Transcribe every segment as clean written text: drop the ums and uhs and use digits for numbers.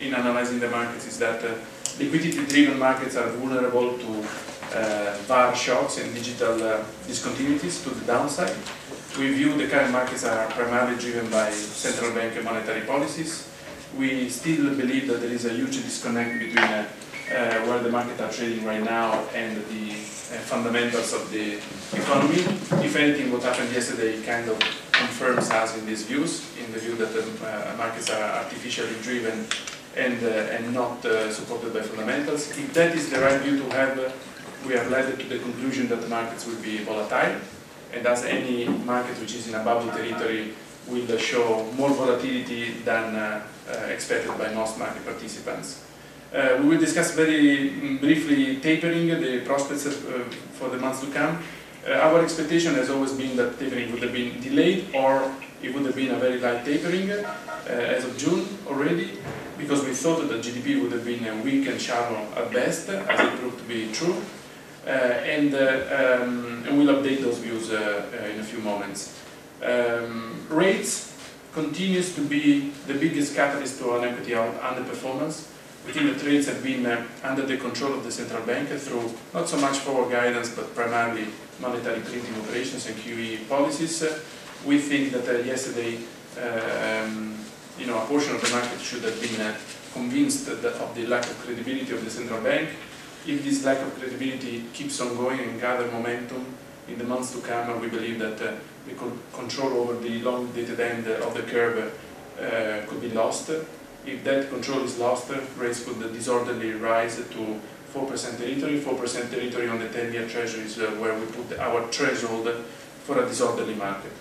in analyzing the markets is that liquidity-driven markets are vulnerable to VAR shocks and digital discontinuities to the downside. We view the current markets are primarily driven by central bank and monetary policies. We still believe that there is a huge disconnect between where the markets are trading right now and the fundamentals of the economy. If anything, what happened yesterday kind of confirms us in these views, in the view that the markets are artificially driven and not supported by fundamentals. If that is the right view to have, we are led to the conclusion that the markets will be volatile, and as any market which is in a bubble territory will show more volatility than expected by most market participants. We will discuss very briefly tapering, the prospects for the months to come. Our expectation has always been that tapering would have been delayed, or it would have been a very light tapering as of June already, because we thought that GDP would have been weak and shallow at best, as it proved to be true. And we'll update those views in a few moments. Rates continues to be the biggest catalyst to an equity underperformance. We think that rates have been under the control of the central bank through not so much forward guidance, but primarily monetary printing operations and QE policies. We think that yesterday, a portion of the market should have been convinced of the lack of credibility of the central bank. If this lack of credibility keeps on going and gather momentum in the months to come, we believe that the control over the long-dated end of the curve could be lost. If that control is lost, rates could disorderly rise to 4% territory. 4% territory on the 10-year treasury is where we put our threshold for a disorderly market.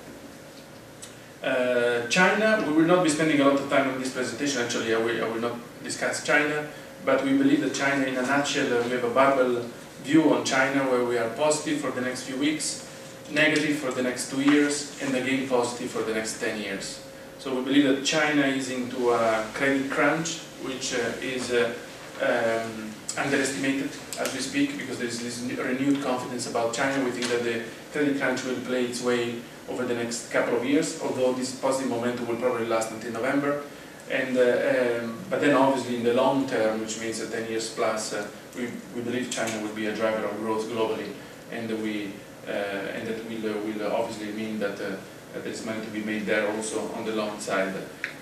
China, we will not be spending a lot of time on this presentation. Actually, I will not discuss China, but we believe that China, in a nutshell, we have a barbell view on China where we are positive for the next few weeks, negative for the next 2 years, and again positive for the next 10 years. So we believe that China is into a credit crunch, which is underestimated as we speak, because there is this renewed confidence about China. We think that the credit crunch will play its way over the next couple of years, although this positive momentum will probably last until November. And but then obviously in the long term, which means 10 years plus, we believe China will be a driver of growth globally, and that will obviously mean that there is money to be made there also on the long side.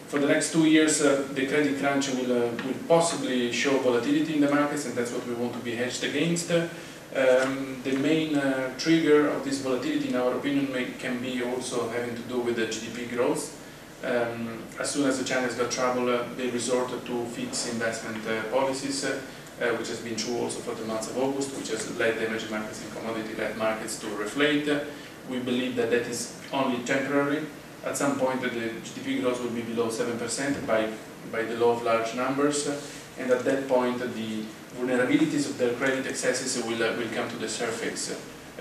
For the next 2 years, the credit crunch will possibly show volatility in the markets, and that's what we want to be hedged against. The main trigger of this volatility, in our opinion, can be also having to do with the GDP growth. As soon as China's got trouble, they resort to fixed investment policies, which has been true also for the month of August, which has led the emerging markets and commodity-led markets to reflate. We believe that that is only temporary. At some point, the GDP growth will be below 7% by the law of large numbers, and at that point, the vulnerabilities of their credit excesses will come to the surface.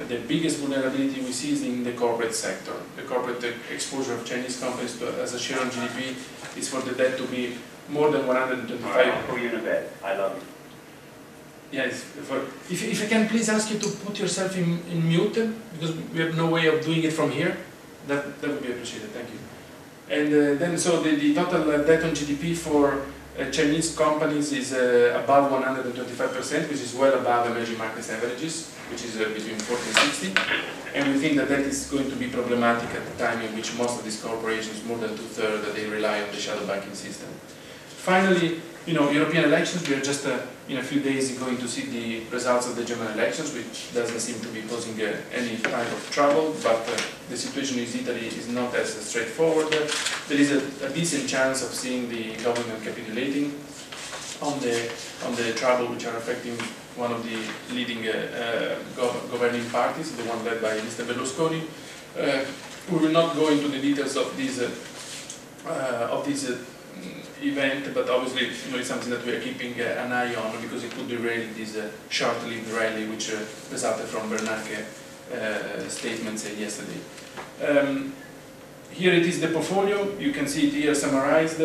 The biggest vulnerability we see is in the corporate sector. The corporate exposure of Chinese companies as a share on GDP is for the debt to be more than 125. I'll call you in a bit. I love you. Yes. If I can please ask you to put yourself in mute, because we have no way of doing it from here, that would be appreciated. Thank you. And then, so the total debt on GDP for Chinese companies is above 125%, which is well above emerging markets averages, which is between 40 and 60. And we think that that is going to be problematic at the time in which most of these corporations, more than 2/3, they rely on the shadow banking system. Finally, European elections, we are just in a few days going to see the results of the German elections, which doesn't seem to be posing any kind of trouble, but the situation in Italy is not as straightforward. There is a decent chance of seeing the government capitulating on the trouble which are affecting one of the leading governing parties, the one led by Mr. Berlusconi. We will not go into the details of this event, but obviously it's something that we are keeping an eye on, because it could derail this short-lived rally which resulted from Bernanke statements yesterday. Here it is, the portfolio. You can see it here summarized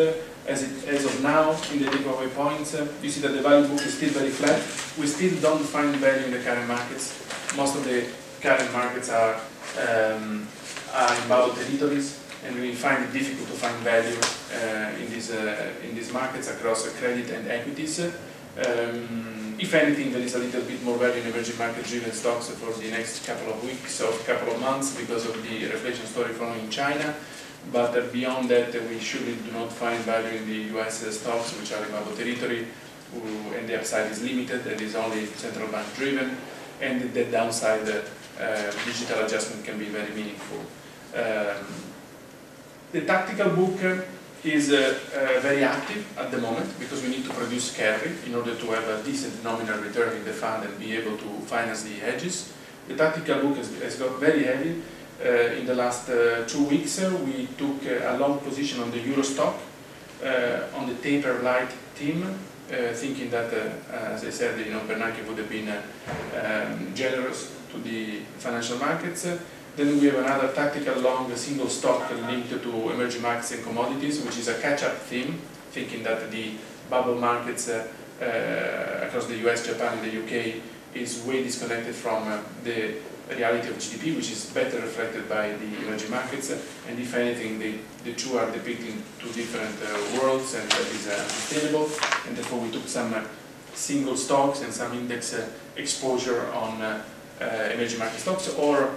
as of now in the takeaway points. You see that the value book is still very flat. We still don't find value in the current markets. Most of the current markets are in bubble territories. and we find it difficult to find value in these markets across credit and equities. If anything, there is a little bit more value in emerging market-driven stocks for the next couple of weeks or couple of months because of the reflation story following China. But beyond that, we surely do not find value in the US stocks, which are in our territory, and the upside is limited and is only central bank driven, and the downside digital adjustment can be very meaningful. The tactical book is very active at the moment because we need to produce carry in order to have a decent nominal return in the fund and be able to finance the hedges. The tactical book has got very heavy. In the last 2 weeks, we took a long position on the Euro stock, on the taper light theme, thinking that, as I said, Bernanke would have been generous to the financial markets. Then we have another tactical long single stock linked to emerging markets and commodities, which is a catch-up theme, thinking that the bubble markets across the US, Japan, and the UK is way disconnected from the reality of GDP, which is better reflected by the emerging markets, and if anything, the two are depicting two different worlds, and that is sustainable, and therefore we took some single stocks and some index exposure on emerging market stocks or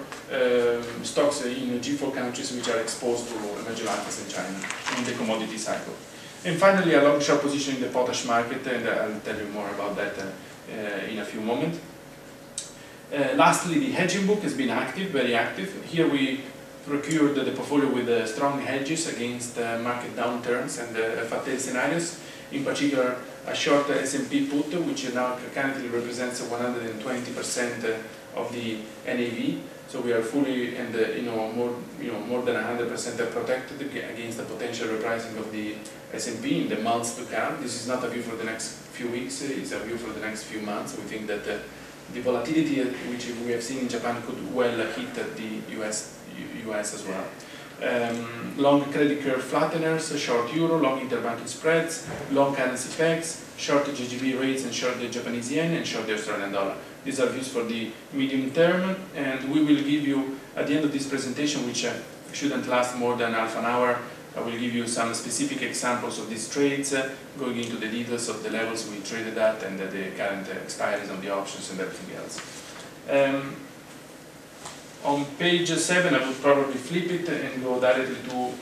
stocks in G4 countries which are exposed to emerging markets in China in the commodity cycle. And finally, a long short position in the potash market, and I'll tell you more about that in a few moments. Lastly, the hedging book has been active, very active. Here we procured the portfolio with strong hedges against market downturns and fat-tail scenarios. In particular, a short S&P put, which now currently represents 120% of the NAV. So we are fully and more than 100% protected against the potential repricing of the S&P in the months to come. This is not a view for the next few weeks; it's a view for the next few months. We think that the volatility which we have seen in Japan could well hit the US as well. Long credit curve flatteners, short euro, long interbank spreads, long currency pegs, short GGB rates and short the Japanese yen and short the Australian dollar. These are views for the medium term, and we will give you, at the end of this presentation, which shouldn't last more than half an hour, I will give you some specific examples of these trades, going into the details of the levels we traded at and the current expiries on the options and everything else. On page 7, I would probably flip it and go directly to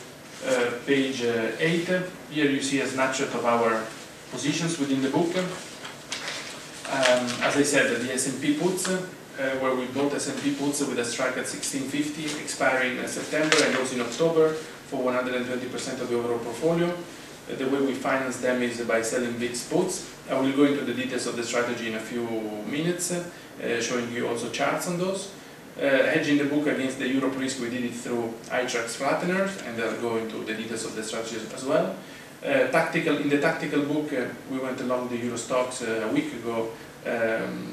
page 8. Here you see a snapshot of our positions within the book. As I said, the S&P puts, where we bought S&P puts with a strike at 1650, expiring in September and also in October for 120% of the overall portfolio. The way we finance them is by selling VIX puts. I will go into the details of the strategy in a few minutes, showing you also charts on those. Hedging the book against the Europe risk, we did it through iTraxx flatteners, and I'll go into the details of the strategy as well. In the tactical book, we went along the Euro stocks a week ago,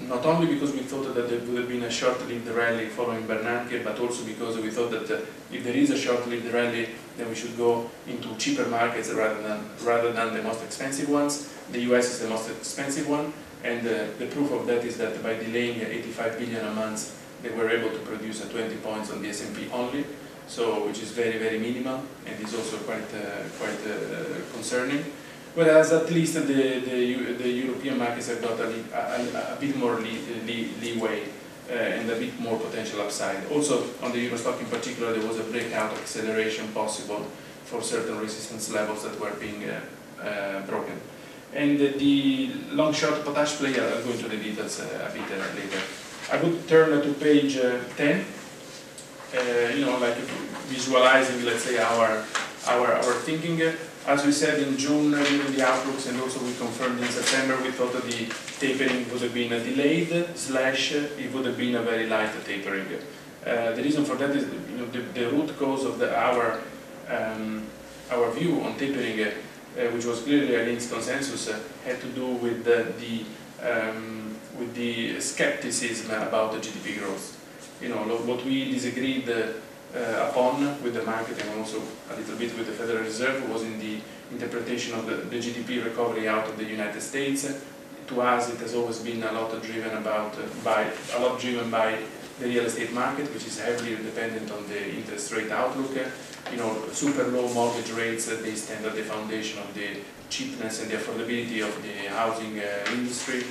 not only because we thought that there would have been a short-lived rally following Bernanke, but also because we thought that if there is a short-lived rally, then we should go into cheaper markets rather than the most expensive ones. The US is the most expensive one, and the proof of that is that by delaying 85 billion a month, they were able to produce 20 points on the S&P only, so which is very, very minimal, and is also quite concerning. Whereas at least the European markets have got a bit more leeway and a bit more potential upside. Also, on the Euro stock in particular, there was a breakout acceleration possible for certain resistance levels that were being broken. And the long-short potash player, I'll go into the details a bit later. I would turn to page 10. Like visualizing, let's say, our thinking. As we said in June during the outlooks, and also we confirmed in September, we thought that the tapering would have been delayed / it would have been a very light tapering. The reason for that is the root cause of our view on tapering, which was clearly against consensus, had to do with the skepticism about the GDP growth. What we disagreed upon with the market and also a little bit with the Federal Reserve was in the interpretation of the GDP recovery out of the United States. To us, it has always been a lot driven by the real estate market, which is heavily dependent on the interest rate outlook. Super low mortgage rates, they stand at the foundation of the cheapness and the affordability of the housing industry,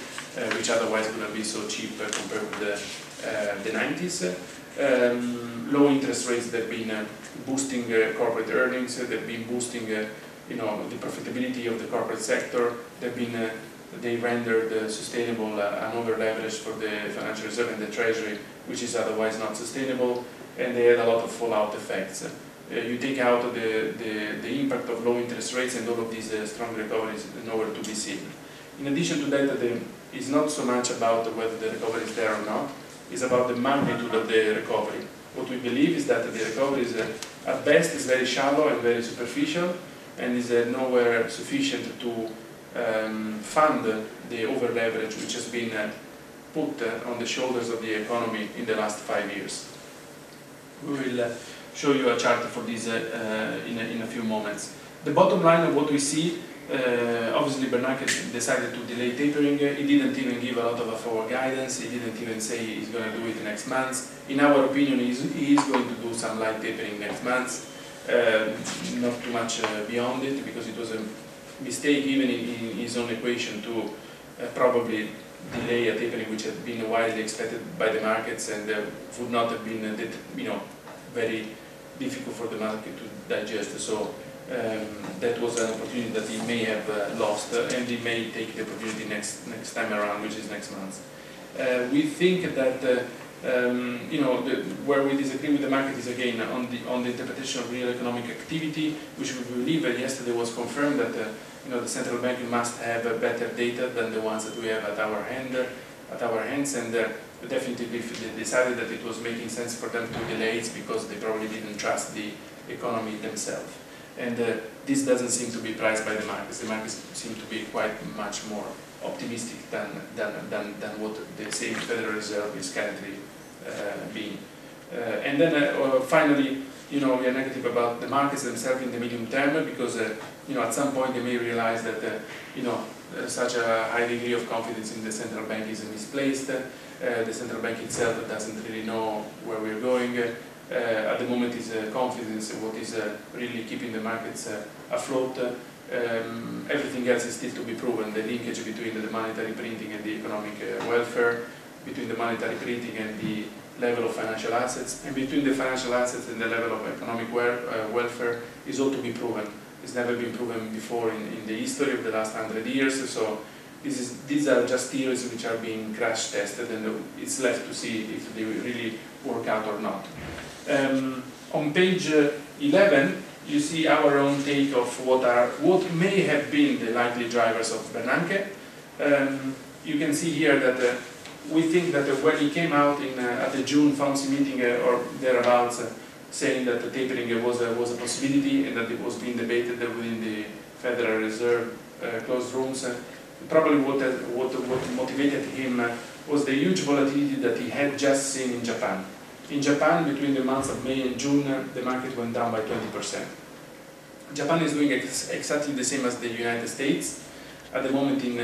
which otherwise would not be so cheap compared with the 90s. Low interest rates that have been boosting corporate earnings, they've been boosting the profitability of the corporate sector, they rendered sustainable an over-leverage for the financial reserve and the treasury, which is otherwise not sustainable, and they had a lot of fallout effects. You take out the impact of low interest rates and all of these strong recoveries nowhere to be seen. In addition to that, it's not so much about whether the recovery is there or not, it's about the magnitude of the recovery. What we believe is that the recovery is, at best, is very shallow and very superficial, and is nowhere sufficient to fund the over-leverage which has been put on the shoulders of the economy in the last 5 years. We will show you a chart for this in a few moments. The bottom line of what we see, obviously Bernanke decided to delay tapering. He didn't even give a lot of forward guidance. He didn't even say he's going to do it next month. In our opinion, he is going to do some light tapering next month. Not too much beyond it, because it was a mistake even in his own equation to probably delay a tapering which had been widely expected by the markets and would not have been very difficult for the market to digest. So that was an opportunity that he may have lost, and he may take the opportunity next time around, which is next month. We think that where we disagree with the market is again on the interpretation of real economic activity, which we believe yesterday was confirmed that the central bank must have better data than the ones that we have at our hands, and definitely if they decided that it was making sense for them to delay it because they probably didn't trust the economy themselves. And this doesn't seem to be priced by the markets. The markets seem to be quite much more optimistic than what the same Federal Reserve is currently being. And then finally, we are negative about the markets themselves in the medium term, because at some point they may realize that such a high degree of confidence in the central bank is misplaced. The central bank itself doesn't really know where we're going. At the moment, is confidence what is really keeping the markets afloat. Everything else is still to be proven. The linkage between the monetary printing and the economic welfare, between the monetary printing and the level of financial assets, and between the financial assets and the level of economic welfare is all to be proven. It's never been proven before in the history of the last 100 years. So these are just theories which are being crash tested, and it's left to see if they really work out or not. On page 11, you see our own take of what may have been the likely drivers of Bernanke. You can see here that we think that when he came out at the June FOMC meeting or thereabouts, saying that the tapering was a possibility and that it was being debated within the Federal Reserve closed rooms, probably what motivated him was the huge volatility that he had just seen in Japan. In Japan, between the months of May and June, the market went down by 20%. Japan is doing exactly the same as the United States at the moment in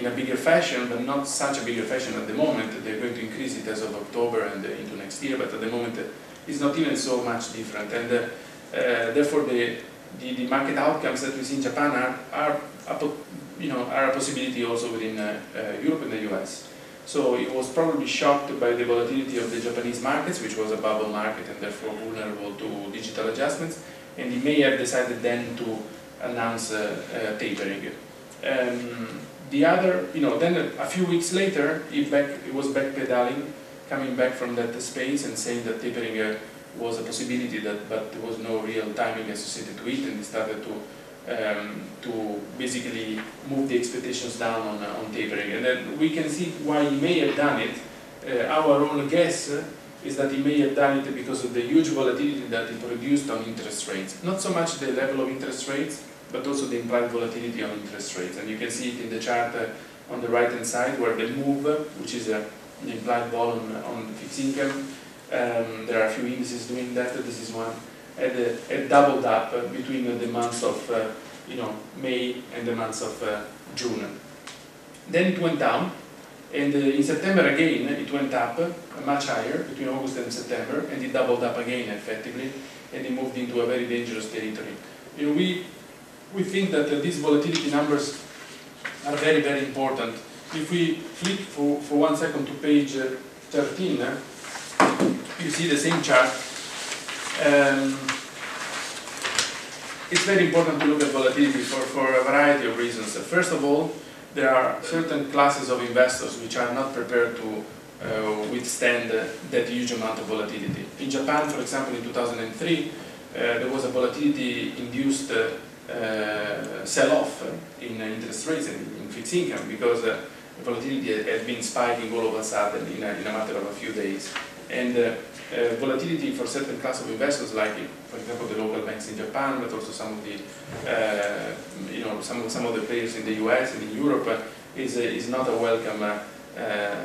a bigger fashion, but not such a bigger fashion at the moment. They're going to increase it as of October and into next year, but at the moment it's not even so much different. And therefore, the market outcomes that we see in Japan are a possibility also within Europe and the US. So it was probably shocked by the volatility of the Japanese markets, which was a bubble market and therefore vulnerable to digital adjustments, and he may have decided then to announce tapering. Then a few weeks later, he was backpedaling, coming back from that space and saying that tapering was a possibility, but there was no real timing associated to it, and he started to basically move the expectations down on tapering. And then we can see why he may have done it. Our own guess is that he may have done it because of the huge volatility that he produced on interest rates. Not so much the level of interest rates, but also the implied volatility on interest rates. And you can see it in the chart on the right hand side, where the move, which is the implied vol on fixed income, there are a few indices doing that. This is one. Had doubled up between the months of May and the months of June. Then it went down, And in September again, it went up much higher between August and September, and it doubled up again effectively, and it moved into a very dangerous territory. You know, we think that these volatility numbers are very, very important. If we flip for 1 second to page 13, you see the same chart. It's very important to look at volatility for a variety of reasons. First of all, there are certain classes of investors which are not prepared to withstand that huge amount of volatility. In Japan, for example, in 2003, there was a volatility-induced sell-off in interest rates and in fixed income because the volatility had been spiking all of a sudden in a matter of a few days. And volatility for certain class of investors, like for example the local banks in Japan, but also some of the some of the players in the US and in Europe, is not a welcome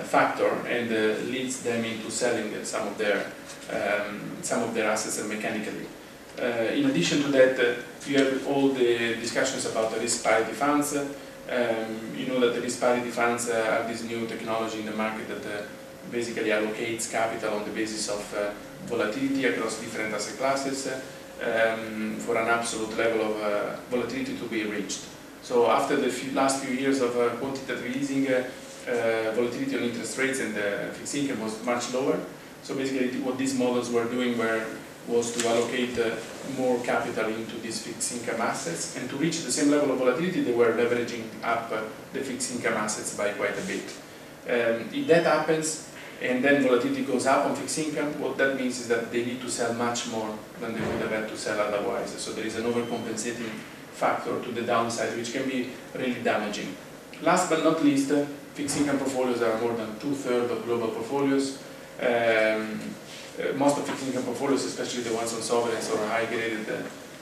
factor, and leads them into selling some of their assets mechanically. In addition to that, you have all the discussions about the risk parity funds. You know that the risk parity funds are this new technology in the market that basically allocates capital on the basis of volatility across different asset classes for an absolute level of volatility to be reached. So after the last few years of quantitative easing, volatility on interest rates and fixed income was much lower. So basically what these models were doing was to allocate more capital into these fixed income assets, and to reach the same level of volatility they were leveraging up the fixed income assets by quite a bit. If that happens and then volatility goes up on fixed income, what that means is that they need to sell much more than they would have had to sell otherwise. So there is an overcompensating factor to the downside, which can be really damaging. Last but not least, fixed income portfolios are more than 2/3 of global portfolios. Most of fixed income portfolios, especially the ones on sovereigns or high-graded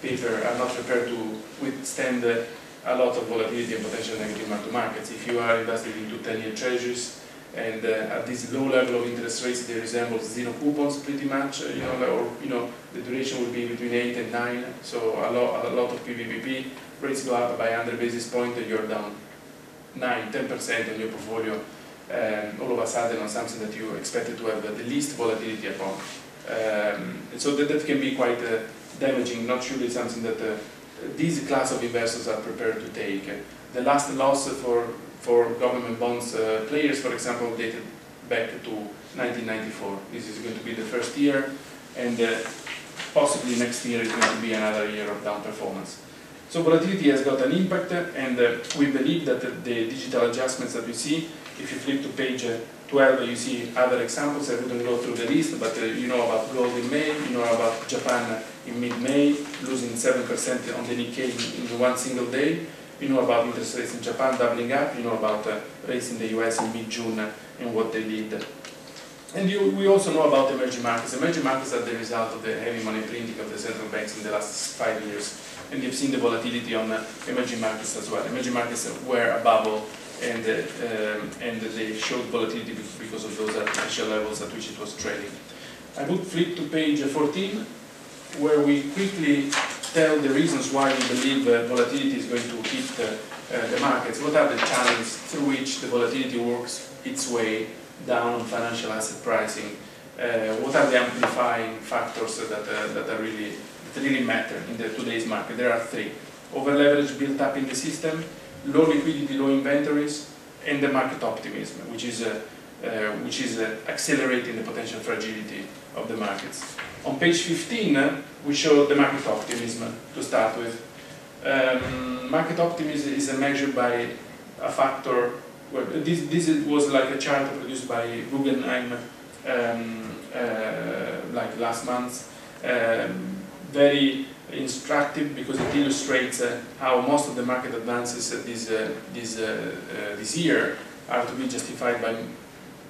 paper, are not prepared to withstand a lot of volatility and potential negative mark-to-markets. If you are invested into 10-year treasuries and at this low level of interest rates, they resemble zero coupons pretty much. The duration will be between 8 and 9. So a lot of PVPP rates go up by 100 basis points, and you're down 9–10% on your portfolio. All of a sudden on something that you expected to have the least volatility upon. So that can be quite damaging, not surely something that these class of investors are prepared to take. The last loss for government bonds players, for example, dated back to 1994. This is going to be the first year, and possibly next year is going to be another year of down performance. So volatility has got an impact, and we believe that the digital adjustments that we see, if you flip to page 12, you see other examples. I wouldn't go through the list, but you know about gold in May, you know about Japan in mid-May, losing 7% on the Nikkei in one single day. You know about interest rates in Japan doubling up, you know about rates in the US in mid-June and what they did. And we also know about emerging markets. Emerging markets are the result of the heavy money printing of the central banks in the last 5 years. And you've seen the volatility on emerging markets as well. Emerging markets were a bubble, and they showed volatility because of those artificial levels at which it was trading. I would flip to page 14, where we quickly tell the reasons why we believe volatility is going to hit the markets. What are the channels through which the volatility works its way down on financial asset pricing? What are the amplifying factors that really matter in today's market? There are 3. Over-leverage built up in the system, low liquidity, low inventories, and the market optimism, which is accelerating the potential fragility of the markets. On page 15, we show the market optimism to start with. Market optimism is measured by a factor. Well, this was like a chart produced by Guggenheim like last month. Very instructive because it illustrates how most of the market advances this year are to be justified by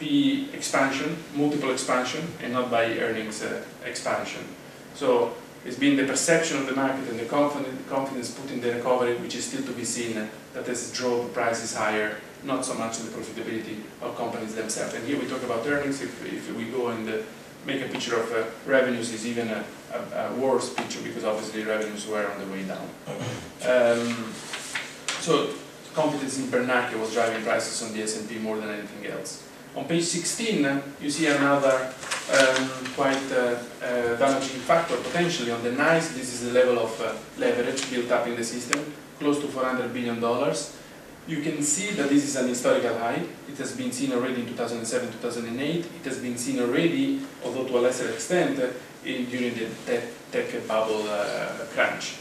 PE expansion, multiple expansion, and not by earnings expansion. So it's been the perception of the market and the confidence put in the recovery, which is still to be seen, that has drove prices higher, not so much the profitability of companies themselves. And here we talk about earnings. If we go and make a picture of revenues, is even a worse picture, because obviously revenues were on the way down. So confidence in Bernanke was driving prices on the S&P more than anything else. On page 16, you see another quite damaging factor potentially on the NICE. This is the level of leverage built up in the system, close to $400 billion. You can see that this is an historical high. It has been seen already in 2007, 2008. It has been seen already, although to a lesser extent, during the tech bubble crunch.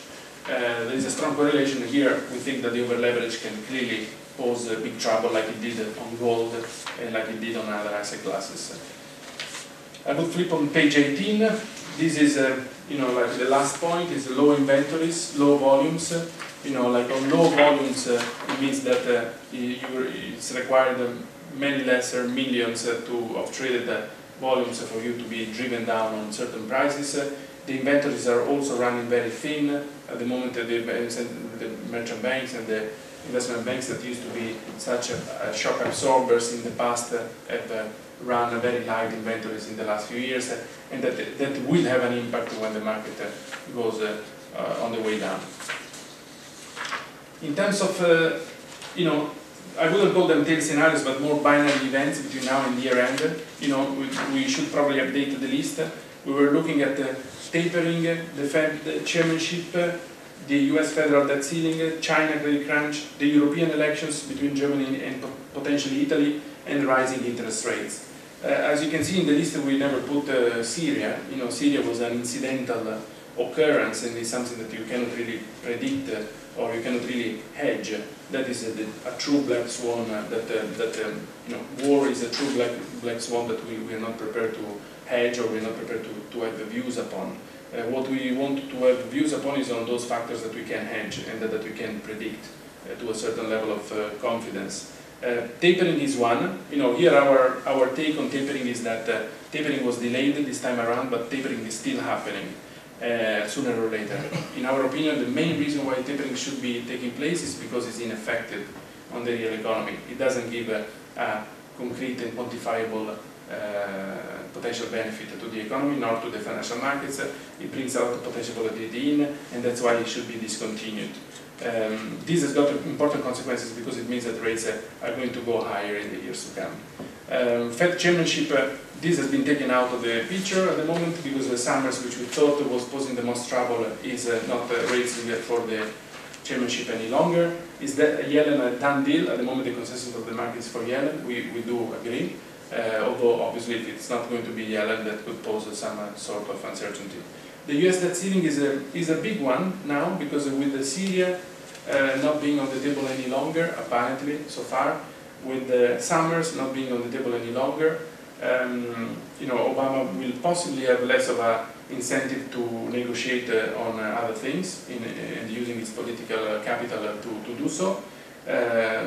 There is a strong correlation here. We think that the over-leverage can clearly pose big trouble like it did on gold and like it did on other asset classes. I will flip on page 18. This is, like the last point is low inventories, low volumes. Like on low volumes, it means that it's required many lesser millions of traded volumes for you to be driven down on certain prices. The inventories are also running very thin. At the moment, the merchant banks and the investment banks that used to be such shock absorbers in the past have run very light inventories in the last few years, and that will have an impact when the market goes on the way down. In terms of, I wouldn't call them tail scenarios, but more binary events between now and year end. We should probably update the list. We were looking at tapering, the Fed chairmanship, the US federal debt ceiling, China credit crunch, the European elections between Germany and potentially Italy, and rising interest rates. As you can see in the list, we never put Syria. Syria was an incidental occurrence, and it's something that you cannot really predict or you cannot really hedge. That is a true black swan. War is a true black swan that we are not prepared to hedge, or we are not prepared to have views upon. What we want to have views upon is on those factors that we can hedge and that we can predict to a certain level of confidence. Tapering is one. Here our take on tapering is that tapering was delayed this time around, but tapering is still happening sooner or later. In our opinion, the main reason why tapering should be taking place is because it's ineffective on the real economy. It doesn't give a concrete and quantifiable potential benefit to the economy, nor to the financial markets. It brings out potential volatility in, and that's why it should be discontinued. This has got important consequences because it means that rates are going to go higher in the years to come. Fed chairmanship, this has been taken out of the picture at the moment because the Summers, which we thought was posing the most trouble, is not raising for the chairmanship any longer. Is that Yellen a done deal? At the moment, the consensus of the market is for Yellen. We do agree. Although obviously if it's not going to be Yellen, that could pose some sort of uncertainty. The US debt ceiling is a big one now, because with the Syria not being on the table any longer, apparently so far, with the Summers not being on the table any longer, Obama will possibly have less of an incentive to negotiate on other things and using its political capital to do so.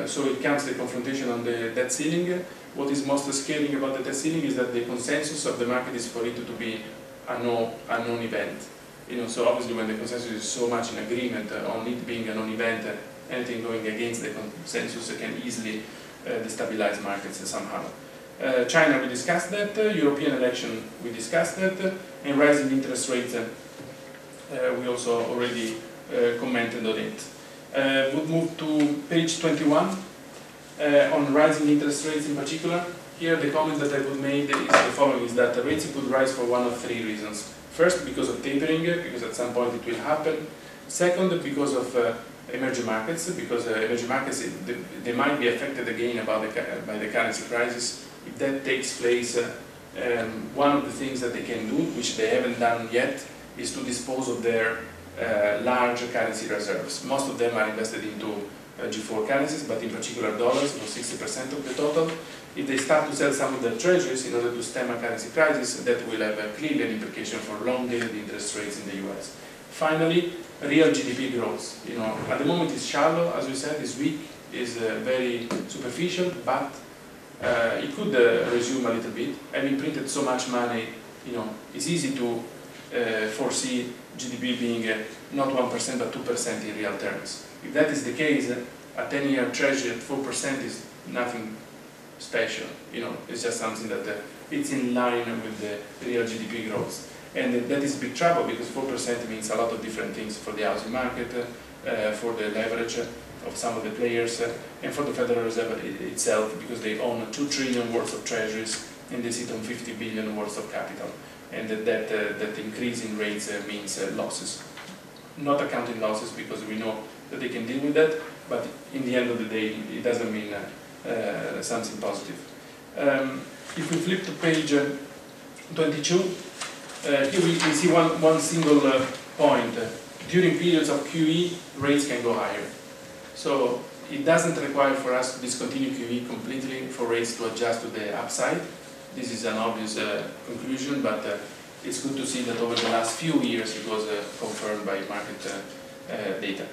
So it comes the confrontation on the debt ceiling. What is most scaring about the debt ceiling is that the consensus of the market is for it to be a non event. So obviously when the consensus is so much in agreement on it being a non-event, anything going against the consensus can easily destabilize markets somehow. China, we discussed that. European election, we discussed that. And rising interest rates, we also already commented on it. We'll move to page 21 on rising interest rates in particular. Here the comment that I would make is the following, is that the rates could rise for one of three reasons. First, because of tapering, because at some point it will happen. Second, because of emerging markets, because emerging markets, they might be affected again by the currency crisis. If that takes place, one of the things that they can do, which they haven't done yet, is to dispose of their large currency reserves. Most of them are invested into G4 currencies, but in particular dollars, 60% of the total. If they start to sell some of their treasuries in order to stem a currency crisis, that will have clearly an implication for long-dated interest rates in the US. Finally, real GDP growth. At the moment it's shallow, as we said, is weak, is very superficial, but it could resume a little bit. Having printed so much money, it's easy to foresee GDP being not 1% but 2% in real terms. If that is the case, a 10-year treasury at 4% is nothing special. It's just something that it's in line with the real GDP growth. And that is big trouble because 4% means a lot of different things for the housing market, for the leverage of some of the players and for the Federal Reserve itself, because they own 2 trillion worth of treasuries and they sit on 50 billion worth of capital, and that increase in rates means losses. Not accounting losses, because we know that they can deal with that, but in the end of the day it doesn't mean something positive. If we flip to page 22, here we see one single point. During periods of QE, rates can go higher. So it doesn't require for us to discontinue QE completely for rates to adjust to the upside. This is an obvious conclusion, but it's good to see that over the last few years it was confirmed by market data.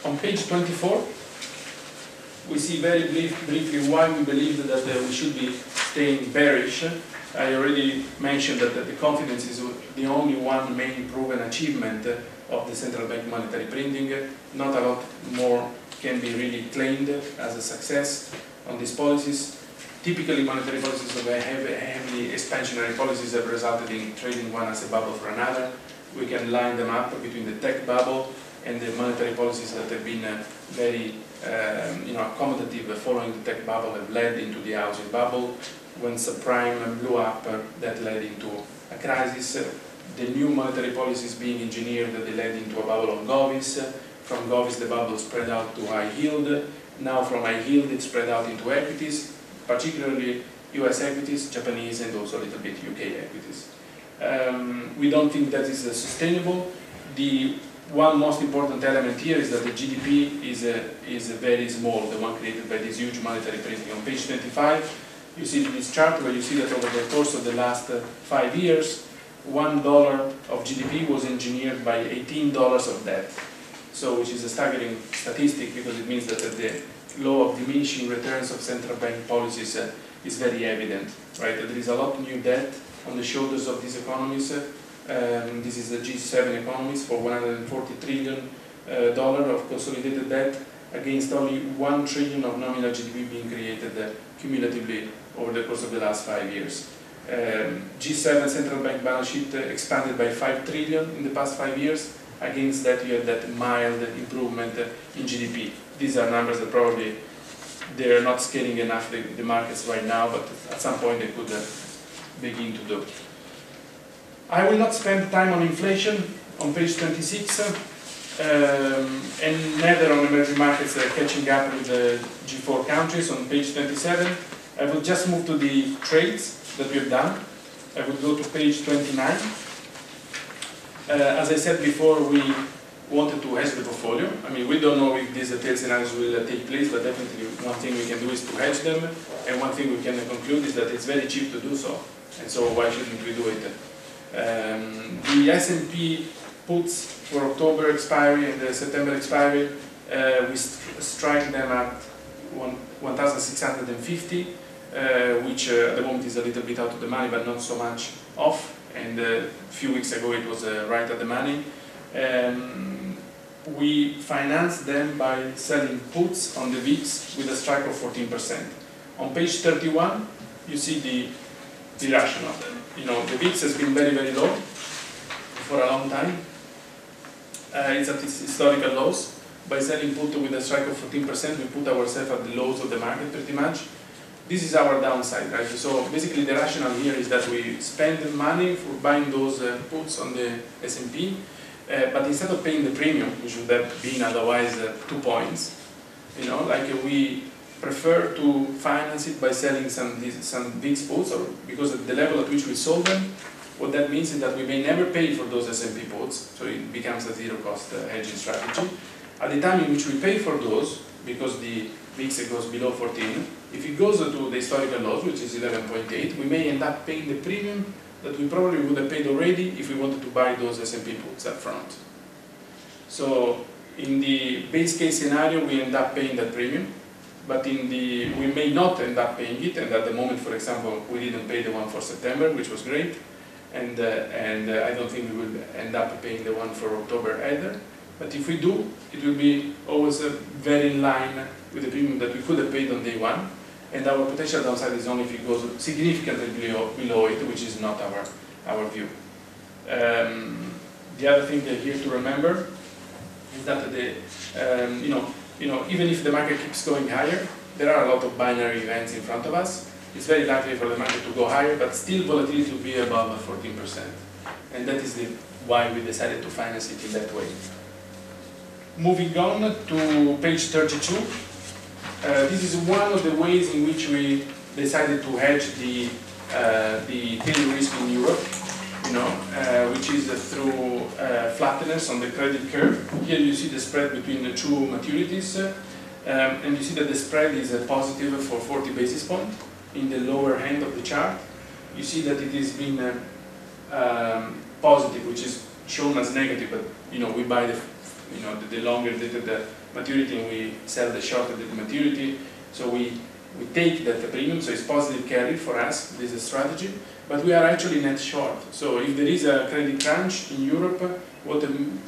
On page 24, we see very briefly why we believe that we should be staying bearish. I already mentioned that the confidence is the only one main proven achievement of the central bank monetary printing. Not a lot more can be really claimed as a success on these policies. Typically, monetary policies of heavily expansionary policies have resulted in trading one as a bubble for another. We can line them up between the tech bubble and the monetary policies that have been very accommodative following the tech bubble have led into the housing bubble. When subprime blew up, that led into a crisis. The new monetary policies being engineered, they led into a bubble on govies. From govies, the bubble spread out to high yield. Now from high yield, it spread out into equities, particularly US equities, Japanese, and also a little bit UK equities. We don't think that is sustainable. The one most important element here is that the GDP is very small, the one created by this huge monetary printing. On page 25, you see this chart where you see that over the course of the last 5 years, $1 of GDP was engineered by $18 of debt. So, which is a staggering statistic, because it means that the law of diminishing returns of central bank policies is very evident, right? There is a lot of new debt on the shoulders of these economies. This is the G7 economies for $140 trillion of consolidated debt against only $1 trillion of nominal GDP being created cumulatively over the course of the last 5 years. G7 central bank balance sheet expanded by 5 trillion in the past 5 years. Against that, you have that mild improvement in GDP. These are numbers that probably they're not scaling enough the markets right now, but at some point they could begin to do. I will not spend time on inflation on page 26, and neither on emerging markets catching up with the G4 countries on page 27. I will just move to the trades that we have done. I will go to page 29. As I said before, we wanted to hedge the portfolio. I mean, we don't know if these tail scenarios will take place, but definitely one thing we can do is to hedge them, and one thing we can conclude is that it's very cheap to do so, and so why shouldn't we do it? The S&P puts for October expiry and the September expiry, we strike them at 1,650, which at the moment is a little bit out of the money, but not so much off. And a few weeks ago it was right at the money. We financed them by selling puts on the VIX with a strike of 14%. On page 31, you see the rationale. You know, the VIX has been very, very low for a long time. It's at its historical lows. By selling put with a strike of 14%, we put ourselves at the lows of the market pretty much. This is our downside, right? So basically the rationale here is that we spend money for buying those puts on the S&P, but instead of paying the premium, which would have been otherwise 2 points, you know, like we prefer to finance it by selling some VIX puts, or because at the level at which we sold them, what that means is that we may never pay for those S&P puts, so it becomes a zero-cost hedging strategy. At the time in which we pay for those, because the VIX goes below 14, if it goes to the historical lows, which is 11.8, we may end up paying the premium that we probably would have paid already if we wanted to buy those S&P puts up front. So in the base case scenario, we end up paying that premium, but we may not end up paying it, and at the moment, for example, we didn't pay the one for September, which was great, and I don't think we will end up paying the one for October either. But if we do, it will be always very in line with the premium that we could have paid on day one, and our potential downside is only if it goes significantly below it, which is not our view. The other thing here to remember is that even if the market keeps going higher, there are a lot of binary events in front of us. It's very likely for the market to go higher, but still volatility to be above 14%. And that is why we decided to finance it in that way. Moving on to page 32. This is one of the ways in which we decided to hedge the tail risk in Europe, which is through flatteners on the credit curve. Here you see the spread between the two maturities, and you see that the spread is positive for 40 basis points in the lower hand of the chart. You see that it has been positive, which is shown as negative, but we buy the longer dated maturity and we sell the shorter dated maturity. So we take that premium, so it's positive carry for us. This is a strategy, but we are actually net short. So if there is a credit crunch in Europe, what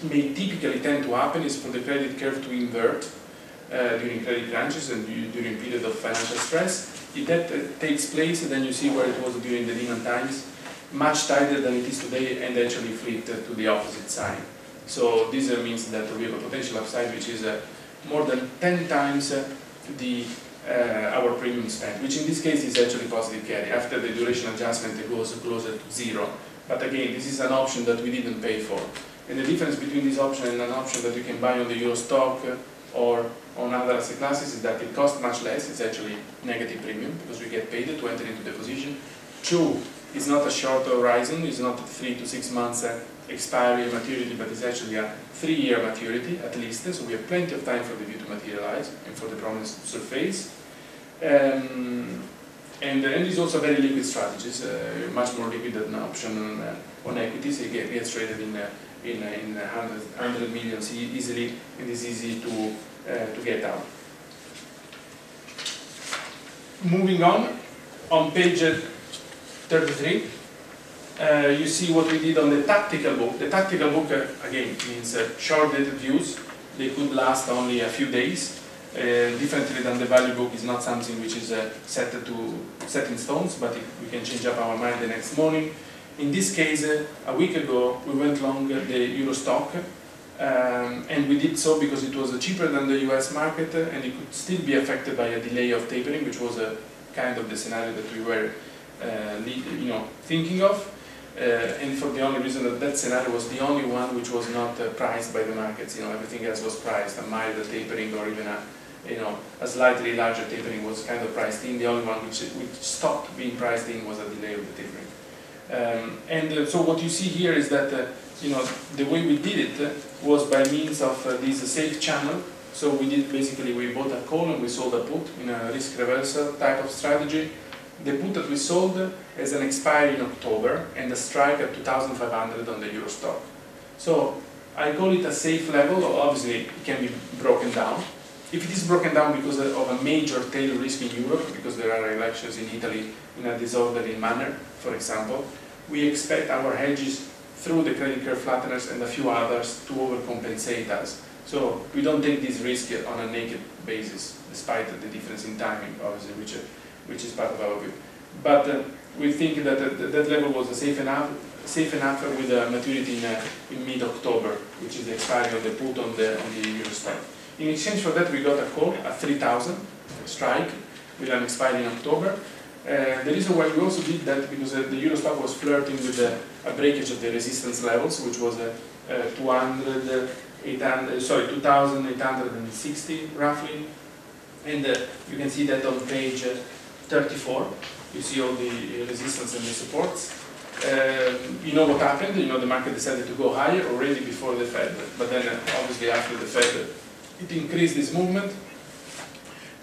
may typically tend to happen is for the credit curve to invert during credit crunches and during period of financial stress. If that takes place, then you see where it was during the Lehman times, much tighter than it is today, and actually flipped to the opposite side. So this means that we have a potential upside which is more than 10 times our premium spend, which in this case is actually positive carry. After the duration adjustment, it goes closer to zero. But again, this is an option that we didn't pay for. And the difference between this option and an option that you can buy on the Euro stock or on other asset classes is that it costs much less. It's actually negative premium because we get paid to enter into the position. Two, it's not a short horizon. It's not a 3 to 6 months expiry maturity, but it's actually a 3-year maturity at least. So we have plenty of time for the view to materialize and for the promise to surface. And it's also a very liquid strategy. It's much more liquid than an option on equities. It gets traded in 100 million easily, and it's easy to get out. Moving on page 33, you see what we did on the tactical book. The tactical book, again, means short-dated views. They could last only a few days. Differently than the value book, is not something which is set in stones, but we can change up our mind the next morning. In this case, a week ago, we went long the Euro stock, and we did so because it was cheaper than the US market, and it could still be affected by a delay of tapering, which was kind of the scenario that we were thinking of, and for the only reason that that scenario was the only one which was not priced by the markets. Everything else was priced. A milder tapering or even a slightly larger tapering was kind of priced in. The only one which stopped being priced in was a delay of the tapering. So what you see here is that the way we did it was by means of this safe channel. So we bought a call and we sold a put in a risk reversal type of strategy. The put that we sold has an expiry in October and a strike at 2,500 on the Euro stock. So I call it a safe level. Obviously, it can be broken down. If it is broken down because of a major tail risk in Europe, because there are elections in Italy in a disorderly manner, for example, we expect our hedges through the credit curve flatteners and a few others to overcompensate us. So we don't take this risk on a naked basis, despite the difference in timing, obviously, which is part of our view. But we think that that level was safe enough with a maturity in mid-October, which is the expiry of the put on the Euro stock. In exchange for that, we got a call, a 3,000 strike, with an expiry in October. The reason why we also did that because the Euro stock was flirting with a breakage of the resistance levels, which was 2,860 roughly, and you can see that on page 34. You see all the resistance and the supports. You know what happened? The market decided to go higher already before the Fed, but then obviously after the Fed, it increased this movement.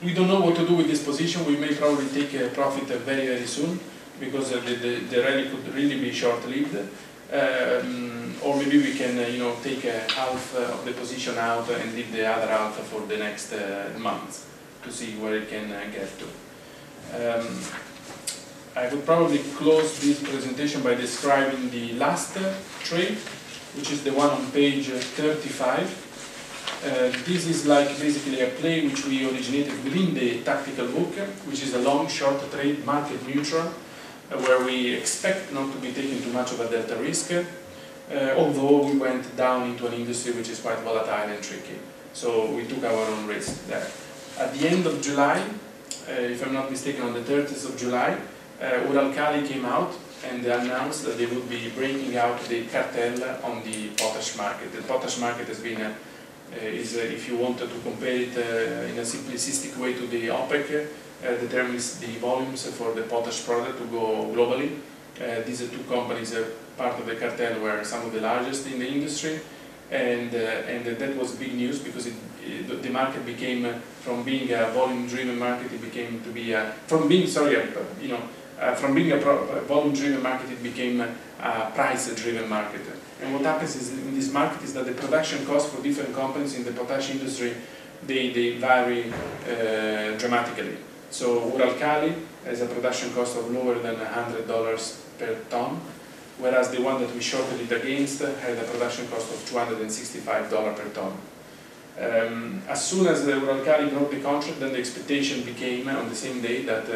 We don't know what to do with this position. We may probably take a profit very, very soon because the rally could really be short-lived. Or maybe we can, take half of the position out and leave the other half for the next months to see where it can get to. I would probably close this presentation by describing the last trade, which is the one on page 35. This is like basically a play which we originated within the tactical book, which is a long-short trade, market neutral, where we expect not to be taking too much of a delta risk. although we went down into an industry which is quite volatile and tricky. So we took our own risk there. At the end of July, if I'm not mistaken, on the 30th of July, Uralkali came out and they announced that they would be breaking out the cartel on the potash market. The potash market has been, if you wanted to compare it in a simplistic way to the OPEC, determines the volumes for the potash product to go globally. These are two companies part of the cartel were some of the largest in the industry, and that was big news because the market became, from being a volume-driven market, it became to be from being a volume-driven market, it became a price-driven market. And what happens is in this market is that the production costs for different companies in the potash industry, they vary dramatically. So Uralkali has a production cost of lower than $100 per ton, whereas the one that we shorted it against had a production cost of $265 per ton. As soon as the Uralkali broke the contract, then the expectation became on the same day that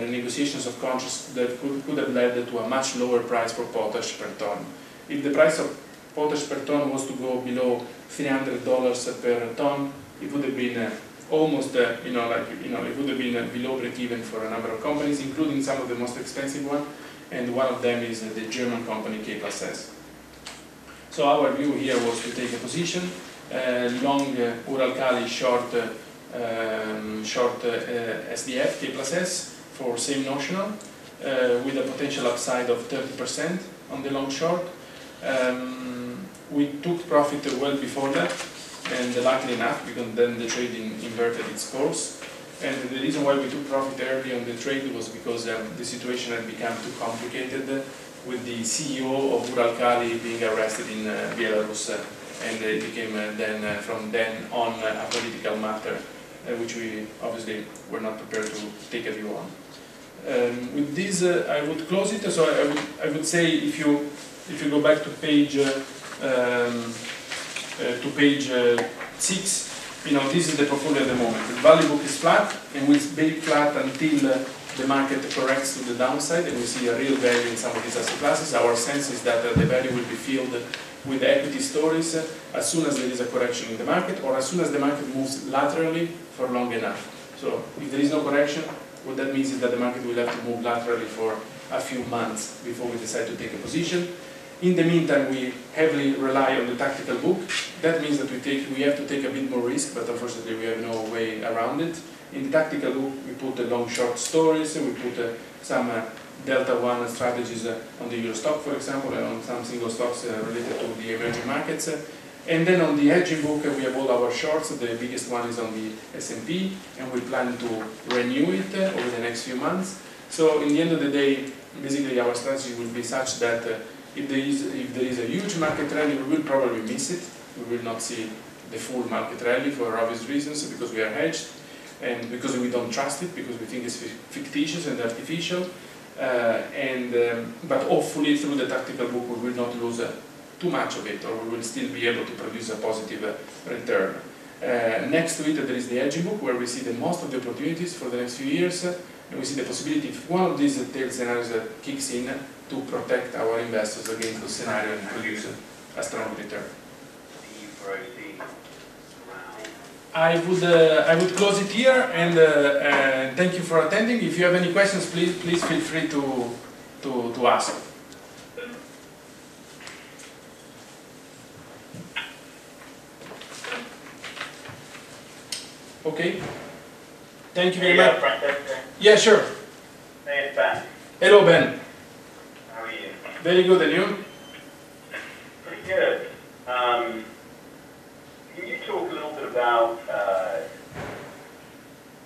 negotiations of contracts that could have led to a much lower price for potash per ton. If the price of potash per ton was to go below $300 per ton, it would have been almost, it would have been below break-even for a number of companies, including some of the most expensive ones, and one of them is the German company K+S. So our view here was to take a position, long Uralkali, short SDF K+S for same notional, with a potential upside of 30% on the long short. We took profit well before that, and luckily enough, because then the trade inverted its course. And the reason why we took profit early on the trade was because the situation had become too complicated with the CEO of Uralkali being arrested in Belarus, and it became from then on a political matter, which we obviously were not prepared to take a view on. With this, I would close it. So I would say if you go back to page 6, this is the portfolio at the moment. The value book is flat, and will stay flat until the market corrects to the downside, and we see a real value in some of these asset classes. Our sense is that the value will be filled with equity stories as soon as there is a correction in the market, or as soon as the market moves laterally for long enough. So if there is no correction, what that means is that the market will have to move laterally for a few months before we decide to take a position. In the meantime, we heavily rely on the tactical book. That means that we have to take a bit more risk, but unfortunately we have no way around it. In the tactical book, we put the long-short stories, we put some Delta One strategies on the Euro stock, for example, and on some single stocks related to the emerging markets. And then on the hedging book, we have all our shorts. The biggest one is on the S&P, and we plan to renew it over the next few months. So in the end of the day, basically our strategy will be such that if there is a huge market rally, we will probably miss it. We will not see the full market rally for obvious reasons, because we are hedged, and because we don't trust it, because we think it's fictitious and artificial. But hopefully through the tactical book we will not lose too much of it, or we will still be able to produce a positive return. Next to it there is the hedging book, where we see the most of the opportunities for the next few years, and we see the possibility, if one of these tail scenarios kicks in, to protect our investors against the scenario and produce a strong return. I would close it here, and thank you for attending. If you have any questions, please feel free to ask. Okay. Thank you very much. Francesco. Yeah, sure. Hey, it's Ben. Hello, Ben. How are you? Very good, and you? Pretty good. Can you talk a little bit about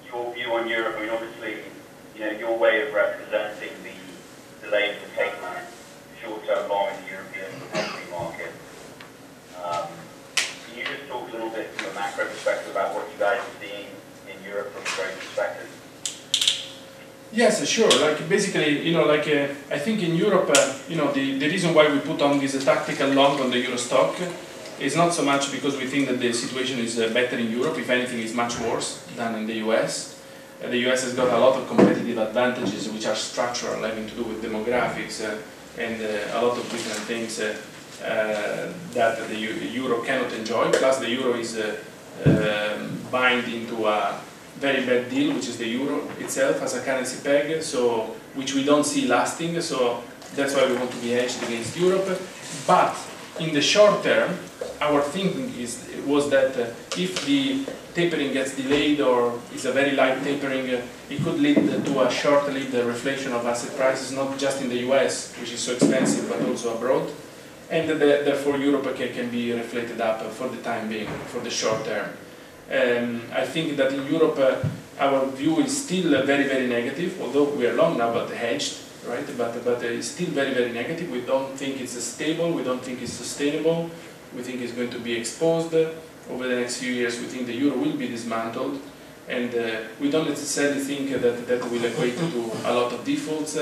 your view on Europe? I mean, obviously, your way of representing the delay to take short-term long in the European equity market. Can you just talk a little bit from a macro perspective about what you guys are seeing in Europe from a trade perspective? Yes, sure. Like basically, I think in Europe, the reason why we put on this tactical long on the Euro stock is not so much because we think that the situation is better in Europe. If anything, it's much worse than in the US. The US has got a lot of competitive advantages which are structural, having to do with demographics and a lot of different things that the euro cannot enjoy. Plus, the euro is bind into a very bad deal, which is the euro itself as a currency peg, so which we don't see lasting. So that's why we want to be hedged against Europe. But in the short term, our thinking was that if the tapering gets delayed or is a very light tapering, it could lead to a short-lived reflection of asset prices, not just in the US, which is so expensive, but also abroad. And therefore Europe can be reflated up for the time being, for the short term. I think that in Europe, our view is still very, very negative, although we are long now, but hedged, right? But it's still very, very negative. We don't think it's stable, we don't think it's sustainable. We think it's going to be exposed over the next few years. We think the euro will be dismantled, and we don't necessarily think that will equate to a lot of defaults,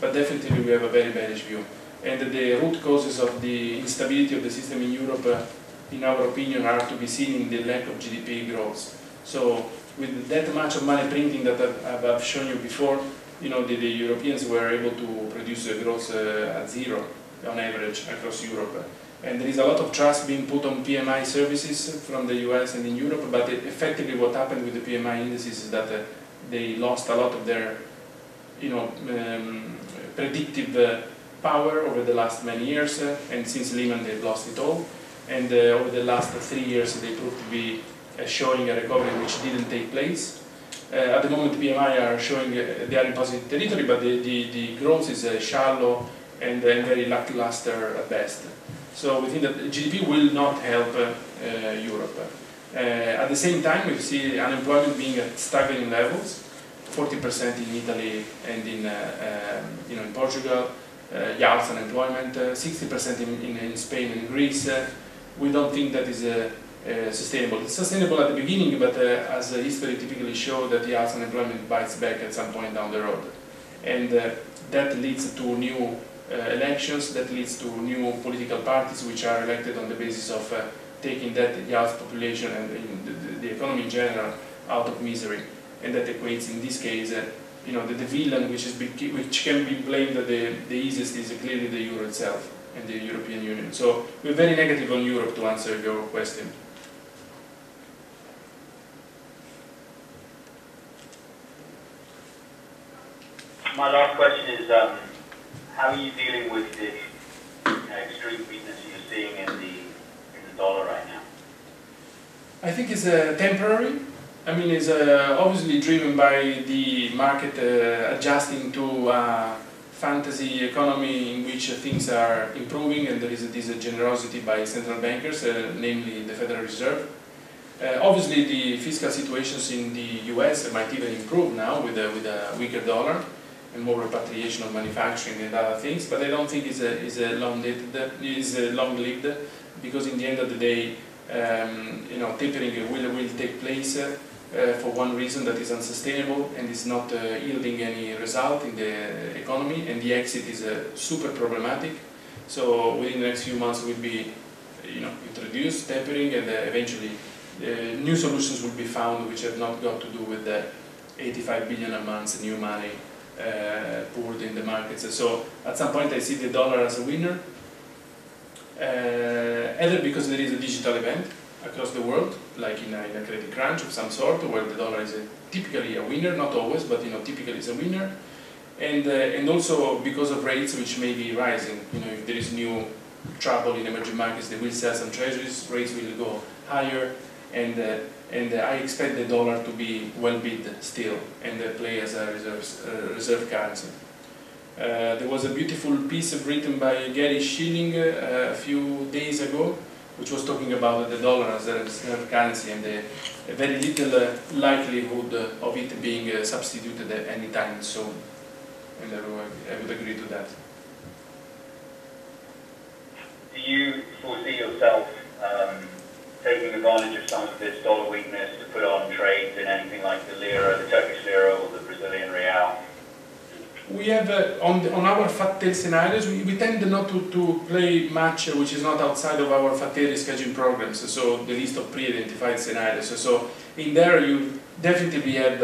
but definitely we have a very bearish view. And the root causes of the instability of the system in Europe, in our opinion, are to be seen in the lack of GDP growth. So with that much of money printing that I've shown you before, you know, the Europeans were able to produce a growth at zero on average across Europe. And there is a lot of trust being put on PMI services from the US and in Europe, but effectively what happened with the PMI indices is that they lost a lot of their, you know, predictive power over the last many years, and since Lehman they've lost it all. And over the last 3 years they proved to be showing a recovery which didn't take place. At the moment PMI are showing, they are in positive territory, but the growth is shallow and very lackluster at best. So we think that GDP will not help Europe. At the same time, we see unemployment being at staggering levels, 40% in Italy and in, you know, in Portugal, youth unemployment, 60% in Spain and Greece. We don't think that is sustainable. It's sustainable at the beginning, but as history typically shows, that youth unemployment bites back at some point down the road. And that leads to new elections, that leads to new political parties which are elected on the basis of taking that youth population and the economy in general out of misery. And that equates in this case, you know, the villain which can be blamed the easiest is clearly the euro itself and the European Union. So we're very negative on Europe, to answer your question. My last question is, how are you dealing with this extreme weakness you're seeing in the dollar right now? I think it's temporary. I mean, it's obviously driven by the market adjusting to a fantasy economy in which things are improving, and there is this generosity by central bankers, namely the Federal Reserve. Obviously, the fiscal situations in the US might even improve now with a weaker dollar and more repatriation of manufacturing and other things, but I don't think it's long-lived, because in the end of the day, you know, tapering will take place for one reason, that is unsustainable and is not yielding any result in the economy, and the exit is super problematic. So within the next few months will be, you know, introduced tapering, and eventually new solutions will be found which have not got to do with the 85 billion a month new money poured in the markets. So at some point I see the dollar as a winner, either because there is a digital event across the world, like in a credit crunch of some sort, where the dollar is typically a winner, not always, but you know, typically is a winner, and also because of rates which may be rising. You know, if there is new trouble in emerging markets, they will sell some treasuries, rates will go higher, and I expect the dollar to be well bid still and play as a reserve currency. There was a beautiful piece written by Gary Schilling a few days ago, which was talking about the dollar as a reserve currency and the very little likelihood of it being substituted anytime soon. And I would agree to that. Do you foresee yourself taking advantage of some of this dollar weakness to put on trades in anything like the lira, the Turkish lira, or the Brazilian real? We have, on our fat tail scenarios, we tend not to play much which is not outside of our fat tail risk hedging programs, so the list of pre-identified scenarios. So in there you definitely have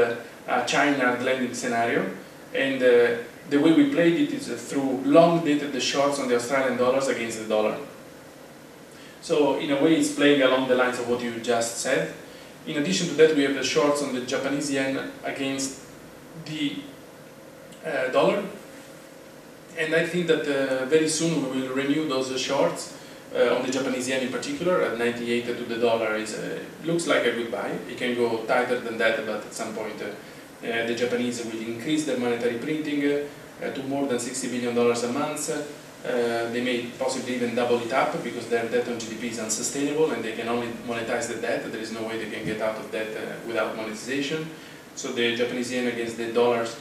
a China blended scenario, and the way we played it is through long dated shorts on the Australian dollars against the dollar. So in a way, it's playing along the lines of what you just said. In addition to that, we have the shorts on the Japanese yen against the dollar. And I think that very soon we will renew those shorts on the Japanese yen in particular at 98 to the dollar. Looks like a good buy. It can go tighter than that, but at some point the Japanese will increase their monetary printing to more than $60 billion a month. They may possibly even double it up because their debt on GDP is unsustainable and they can only monetize the debt. There is no way they can get out of debt without monetization. So the Japanese yen against the dollars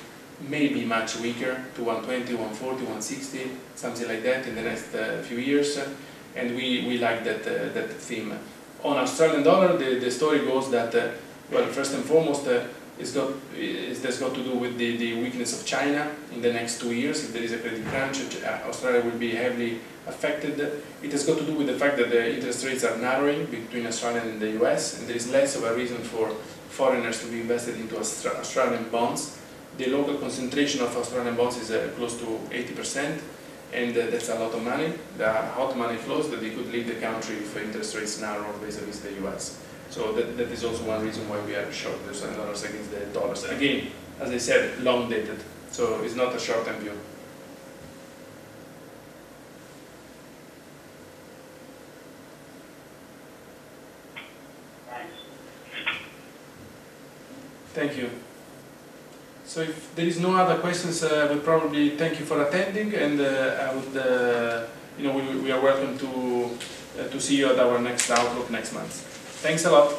may be much weaker to 120, 140, 160, something like that in the next few years. And we like that theme. On Australian dollar, the story goes that, well, first and foremost, that's got to do with the weakness of China in the next 2 years. If there is a credit crunch, Australia will be heavily affected. It has got to do with the fact that the interest rates are narrowing between Australia and the US, and there is less of a reason for foreigners to be invested into Australian bonds. The local concentration of Australian bonds is close to 80%, and that's a lot of money. There are hot money flows that they could leave the country if interest rates narrow vis-a-vis the US. So that is also one reason why we are short the Australian dollars against the dollars. Again, as I said, long dated, so it's not a short-term view. Thanks. Thank you. So if there is no other questions, I would probably thank you for attending, and I would, we are welcome to see you at our next Outlook next month. Thanks a lot.